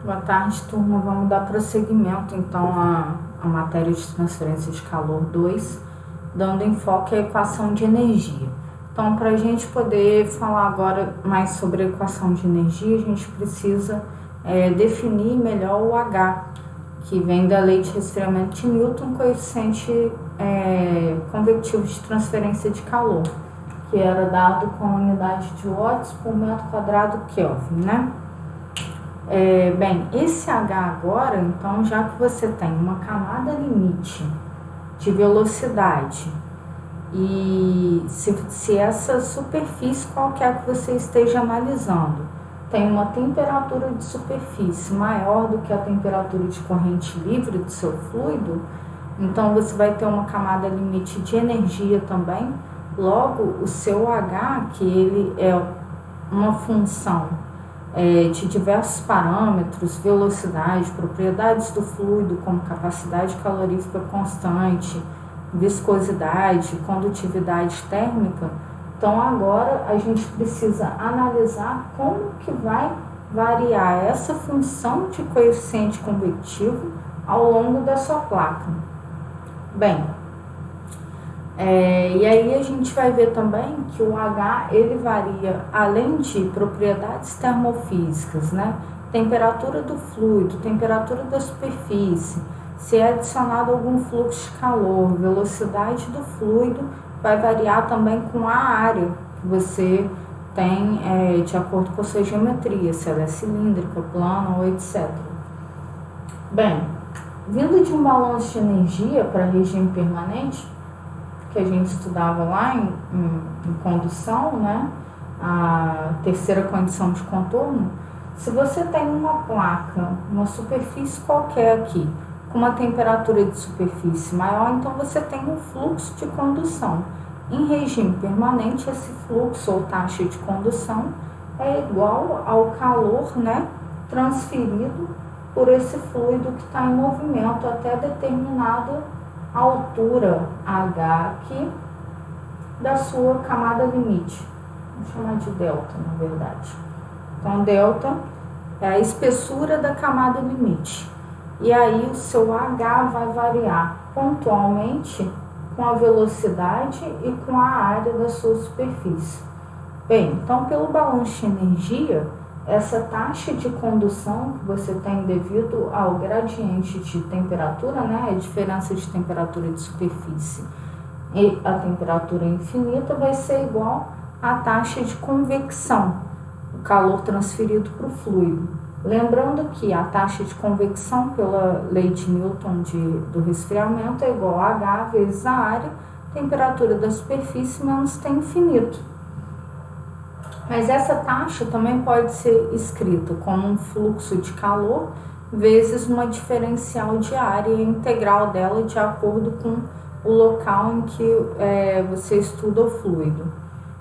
Boa tarde, turma. Vamos dar prosseguimento, então, à matéria de transferência de calor 2, dando enfoque à equação de energia. Então, para a gente poder falar agora mais sobre a equação de energia, a gente precisa definir melhor o H, que vem da lei de resfriamento de Newton, coeficiente convectivo de transferência de calor, que era dado com a unidade de watts por metro quadrado Kelvin, né? Bem, esse H agora, então, já que você tem uma camada limite de velocidade e se essa superfície qualquer que você esteja analisando tem uma temperatura de superfície maior do que a temperatura de corrente livre do seu fluido, então você vai ter uma camada limite de energia também. Logo, o seu H, que ele é uma função de diversos parâmetros, velocidade, propriedades do fluido, como capacidade calorífica constante, viscosidade, condutividade térmica. Então, agora a gente precisa analisar como que vai variar essa função de coeficiente convectivo ao longo da sua placa. Bem, e aí a gente vai ver também que o H ele varia, além de propriedades termofísicas, né? Temperatura do fluido, temperatura da superfície, se é adicionado algum fluxo de calor, velocidade do fluido, vai variar também com a área que você tem de acordo com a sua geometria, se ela é cilíndrica, plana ou etc. Bem, vindo de um balanço de energia para regime permanente, que a gente estudava lá em condução, né? A terceira condição de contorno. Se você tem uma placa, uma superfície qualquer aqui, com uma temperatura de superfície maior, então você tem um fluxo de condução. Em regime permanente, esse fluxo ou taxa de condução é igual ao calor, né, transferido por esse fluido que está em movimento até determinada altura H aqui da sua camada limite. Vamos chamar de delta, na verdade. Então, delta é a espessura da camada limite. E aí o seu H vai variar pontualmente com a velocidade e com a área da sua superfície. Bem, então pelo balanço de energia, essa taxa de condução que você tem devido ao gradiente de temperatura, né, a diferença de temperatura de superfície e a temperatura infinita vai ser igual à taxa de convecção, o calor transferido para o fluido. Lembrando que a taxa de convecção pela lei de Newton do resfriamento é igual a H vezes a área, temperatura da superfície menos T infinito. Mas essa taxa também pode ser escrita como um fluxo de calor vezes uma diferencial de área integral dela de acordo com o local em que você estuda o fluido.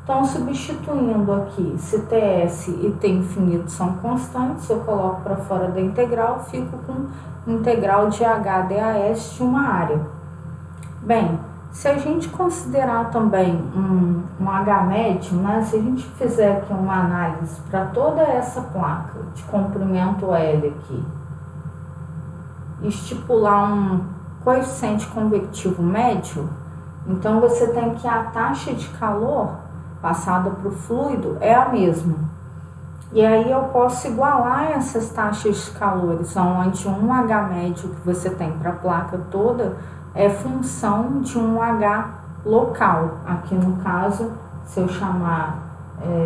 Então, substituindo aqui, se TS e T infinito são constantes, eu coloco para fora da integral, fico com integral de H DAS de uma área. Bem, se a gente considerar também um H médio, né, se a gente fizer aqui uma análise para toda essa placa de comprimento L aqui, estipular um coeficiente convectivo médio, então você tem que a taxa de calor passada para o fluido é a mesma. E aí eu posso igualar essas taxas de calores, onde um H médio que você tem para a placa toda é função de um H local. Aqui no caso, se eu chamar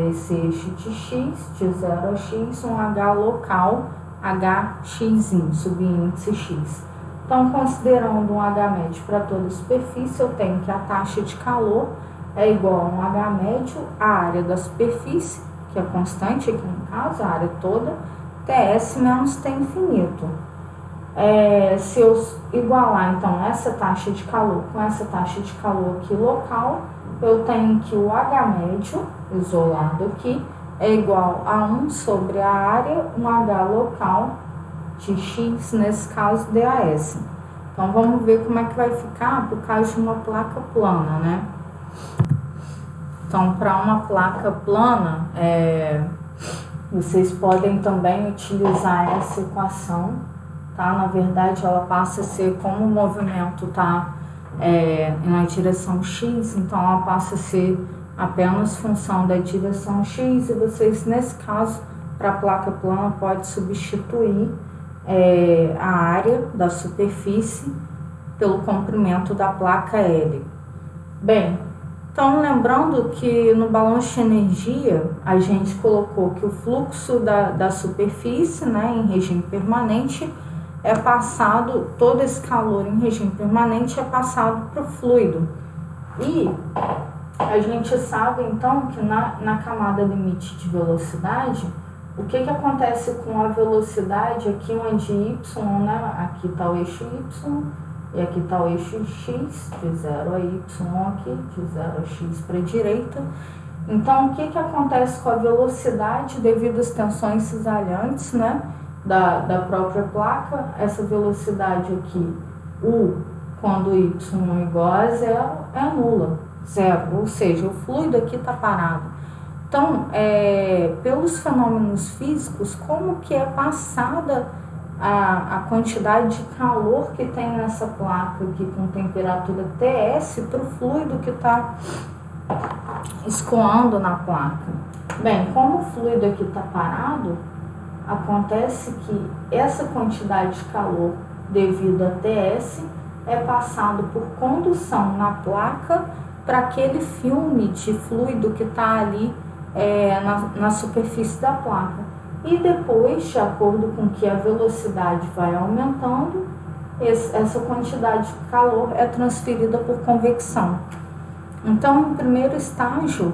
esse eixo de x, de 0 a x, um H local, HX, subíndice x. Então, considerando um H médio para toda a superfície, eu tenho que a taxa de calor é igual a um H médio, a área da superfície, que é constante aqui no caso, a área toda, TS menos T infinito. Se eu igualar, então, essa taxa de calor com essa taxa de calor aqui local, eu tenho que o H médio, isolado aqui, é igual a 1 sobre a área, um H local de x, nesse caso, DAS. Então, vamos ver como é que vai ficar por causa de uma placa plana, né? Então, para uma placa plana, Vocês podem também utilizar essa equação, tá? Na verdade, ela passa a ser como o movimento está na direção x, então ela passa a ser apenas função da direção x, e vocês, nesse caso, para a placa plana, pode substituir a área da superfície pelo comprimento da placa L. Bem, então lembrando que no balanço de energia a gente colocou que o fluxo da superfície, né, em regime permanente, é passado, todo esse calor em regime permanente é passado para o fluido. E a gente sabe então que na camada limite de velocidade, o que acontece com a velocidade aqui onde y, né, aqui está o eixo y e aqui está o eixo x, de 0 a y aqui, de 0 a x para a direita. Então, o que acontece com a velocidade devido às tensões cisalhantes, né, da própria placa? Essa velocidade aqui, U, quando y é igual a zero, é nula, zero, ou seja, o fluido aqui está parado. Então, pelos fenômenos físicos, como que é passada a quantidade de calor que tem nessa placa aqui com temperatura TS para o fluido que está escoando na placa? Bem, como o fluido aqui está parado, acontece que essa quantidade de calor devido a TS é passado por condução na placa para aquele filme de fluido que está ali na superfície da placa. E depois, de acordo com que a velocidade vai aumentando, essa quantidade de calor é transferida por convecção. Então, no primeiro estágio,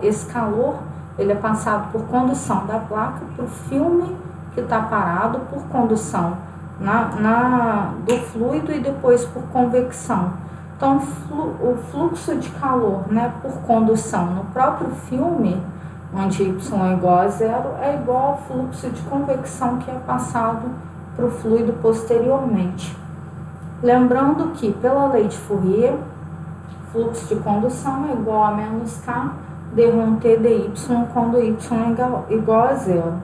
esse calor ele é passado por condução da placa para o filme que está parado, por condução do fluido e depois por convecção. Então, o fluxo de calor, né, por condução no próprio filme, onde y é igual a zero, é igual ao fluxo de convecção que é passado para o fluido posteriormente. Lembrando que, pela lei de Fourier, fluxo de condução é igual a menos K d1 t dy quando y é igual a zero.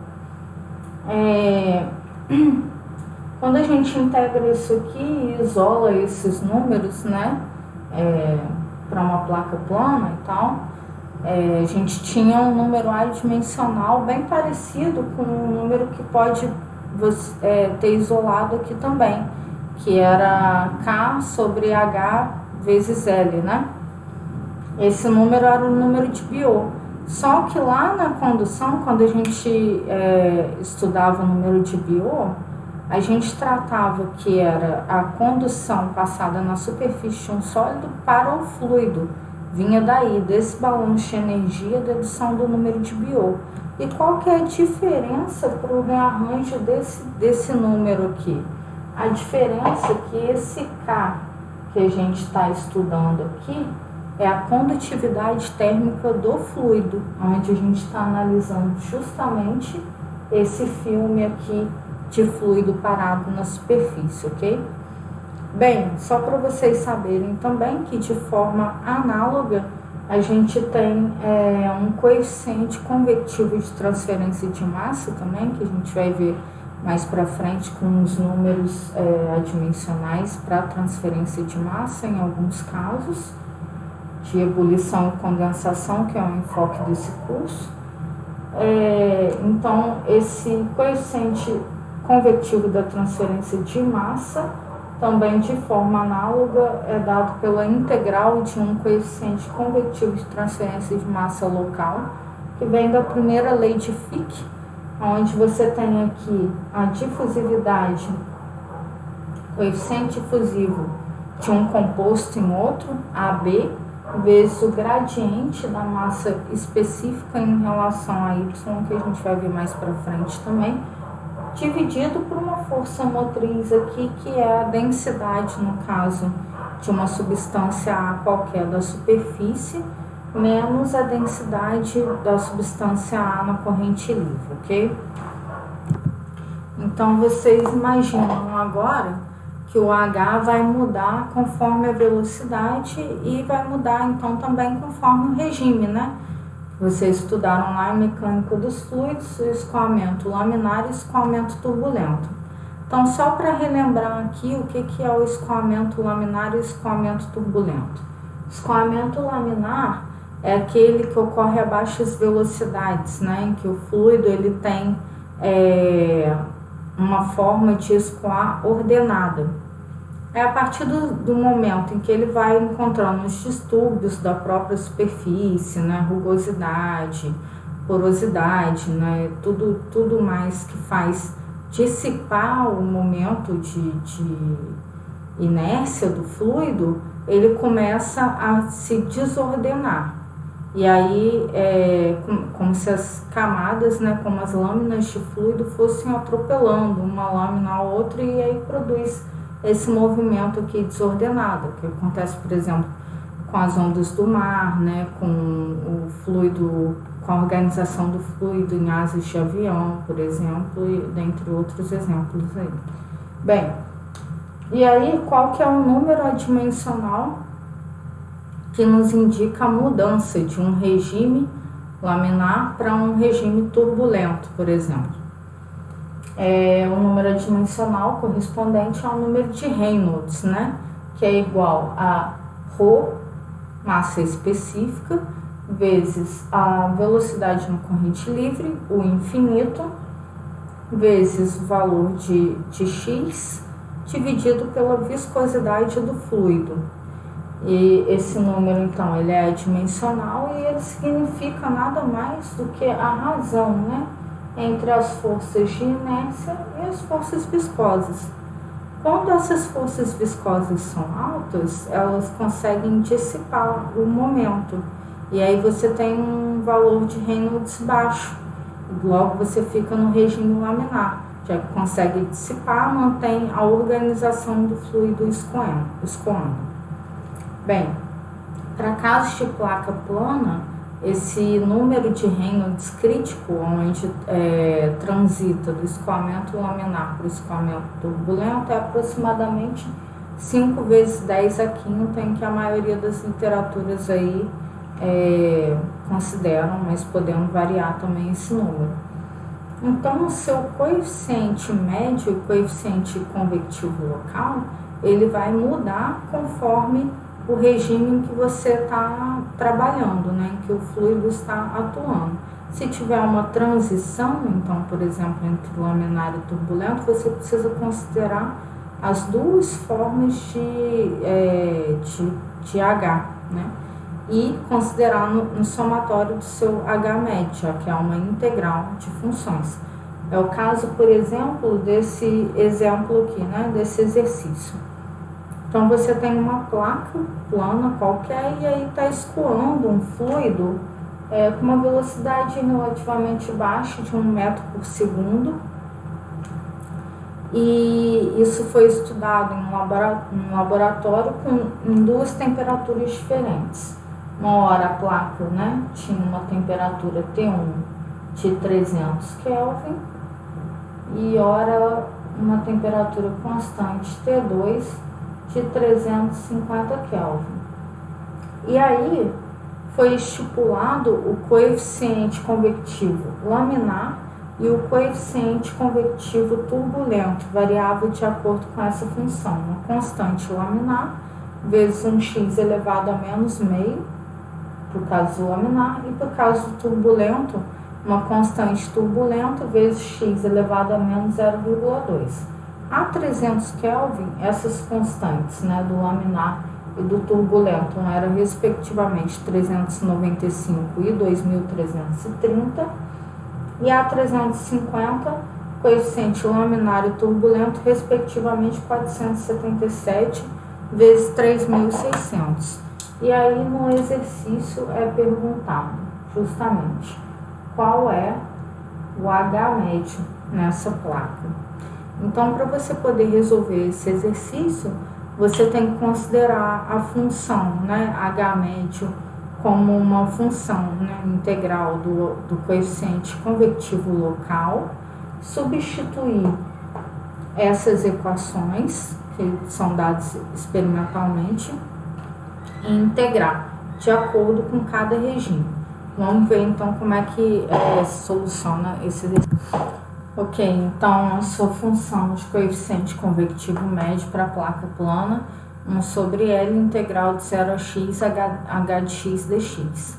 Quando a gente integra isso aqui e isola esses números, né, para uma placa plana e tal, a gente tinha um número adimensional bem parecido com o número que pode ter isolado aqui também, que era K sobre H vezes L, né? Esse número era o número de Biot. Só que lá na condução, quando a gente estudava o número de Biot, a gente tratava que era a condução passada na superfície de um sólido para o fluido. Vinha daí, desse balanço de energia, dedução do número de Biot. E qual que é a diferença para o rearranjo desse número aqui? A diferença é que esse K que a gente está estudando aqui é a condutividade térmica do fluido, onde a gente está analisando justamente esse filme aqui de fluido parado na superfície, ok? Bem, só para vocês saberem também que de forma análoga a gente tem um coeficiente convectivo de transferência de massa também, que a gente vai ver mais para frente com os números adimensionais para transferência de massa em alguns casos, de ebulição e condensação, que é o enfoque desse curso. Então, esse coeficiente convectivo da transferência de massa, também de forma análoga, é dado pela integral de um coeficiente convectivo de transferência de massa local, que vem da primeira lei de Fick, onde você tem aqui a difusividade, coeficiente difusivo de um composto em outro, AB, vezes o gradiente da massa específica em relação a Y, que a gente vai ver mais para frente também, dividido por uma força motriz aqui, que é a densidade, no caso de uma substância A qualquer da superfície, menos a densidade da substância A na corrente livre, ok? Então, vocês imaginam agora que o H vai mudar conforme a velocidade e vai mudar, então, também conforme o regime, né? Vocês estudaram lá em mecânica dos fluidos, escoamento laminar e escoamento turbulento. Então, só para relembrar aqui o que é o escoamento laminar e o escoamento turbulento. Escoamento laminar é aquele que ocorre a baixas velocidades, né, em que o fluido ele tem uma forma de escoar ordenada. É a partir do momento em que ele vai encontrando os distúrbios da própria superfície, né, rugosidade, porosidade, né, tudo mais que faz dissipar o momento de inércia do fluido, ele começa a se desordenar. E aí como se as camadas, né, como as lâminas de fluido fossem atropelando uma lâmina a outra, e aí produz esse movimento aqui desordenado, que acontece, por exemplo, com as ondas do mar, né, com o fluido, com a organização do fluido em asas de avião, por exemplo, e dentre outros exemplos aí. Bem, e aí qual que é o número adimensional que nos indica a mudança de um regime laminar para um regime turbulento, por exemplo? É o número adimensional correspondente ao número de Reynolds, né? Que é igual a ρ, massa específica, vezes a velocidade na corrente livre, o infinito, vezes o valor de x, dividido pela viscosidade do fluido. E esse número, então, ele é adimensional e ele significa nada mais do que a razão, né, entre as forças de inércia e as forças viscosas. Quando essas forças viscosas são altas, elas conseguem dissipar o momento. E aí você tem um valor de Reynolds baixo. Logo você fica no regime laminar, já que consegue dissipar, mantém a organização do fluido escoando. Bem, para casos de placa plana, esse número de Reynolds crítico, onde transita do escoamento laminar para o escoamento turbulento, é aproximadamente 5 vezes 10 a quinta, em que a maioria das literaturas aí consideram, mas podendo variar também esse número. Então, o seu coeficiente médio e coeficiente convectivo local, ele vai mudar conforme o regime em que você está trabalhando, né, em que o fluido está atuando. Se tiver uma transição, então, por exemplo, entre laminar e turbulento, você precisa considerar as duas formas de H, né, e considerar no somatório do seu H médio, que é uma integral de funções. É o caso, por exemplo, desse exemplo aqui, né, desse exercício. Então, você tem uma placa plana qualquer e aí está escoando um fluido com uma velocidade relativamente baixa, de 1 metro por segundo. E isso foi estudado em um laboratório em duas temperaturas diferentes. Uma hora a placa, né, tinha uma temperatura T1 de 300 Kelvin e ora uma temperatura constante T2 de 350 Kelvin. E aí foi estipulado o coeficiente convectivo laminar e o coeficiente convectivo turbulento, variável de acordo com essa função. Uma constante laminar vezes um x elevado a menos meio, por caso do laminar, e por caso do turbulento, uma constante turbulenta vezes x elevado a menos 0,2. A 300 Kelvin, essas constantes, né, do laminar e do turbulento eram respectivamente 395 e 2330, e a 350, coeficiente laminar e turbulento, respectivamente 477 vezes 3.600. E aí no exercício é perguntado justamente qual é o H médio nessa placa. Então, para você poder resolver esse exercício, você tem que considerar a função, né, H médio, como uma função, né, integral do coeficiente convectivo local, substituir essas equações, que são dadas experimentalmente, e integrar de acordo com cada regime. Vamos ver então como é que soluciona esse exercício. Ok, então a sua função de coeficiente convectivo médio para a placa plana, 1 sobre L integral de 0 a x h de x dx.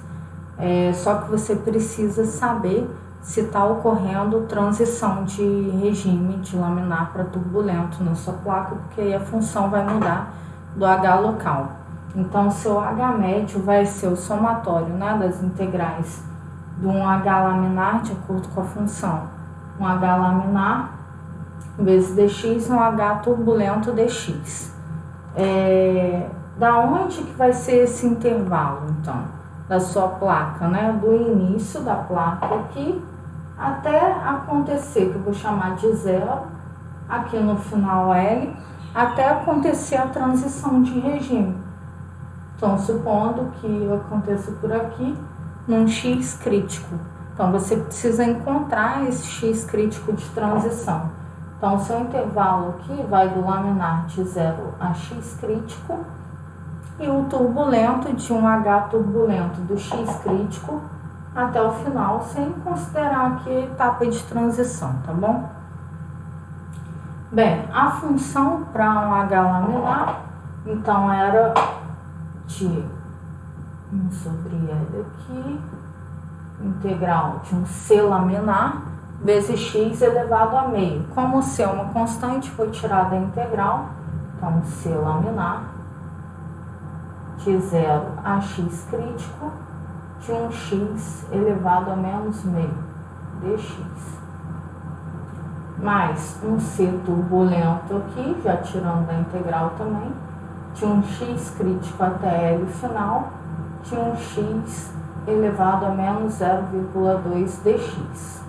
Só que você precisa saber se está ocorrendo transição de regime de laminar para turbulento na sua placa, porque aí a função vai mudar do H local. Então, seu H médio vai ser o somatório, né, das integrais de um H laminar, de acordo com a função, um H laminar vezes dx, um H turbulento dx. Da onde que vai ser esse intervalo, então, da sua placa, né? Do início da placa aqui até acontecer, que eu vou chamar de 0, aqui no final L, até acontecer a transição de regime. Então, supondo que aconteça por aqui, num X crítico. Então, você precisa encontrar esse X crítico de transição. Então, o seu intervalo aqui vai do laminar de 0 a X crítico e o turbulento de um H turbulento do X crítico até o final, sem considerar aqui a etapa de transição, tá bom? Bem, a função para um H laminar, então, era de 1 sobre L aqui, integral de um C laminar vezes x elevado a meio. Como o C é uma constante, foi tirada a integral, então C laminar de 0 a x crítico de um x elevado a menos meio dx. Mais um C turbulento aqui, já tirando a integral também, de um x crítico até L final, de um x elevado a menos 0,2 dx.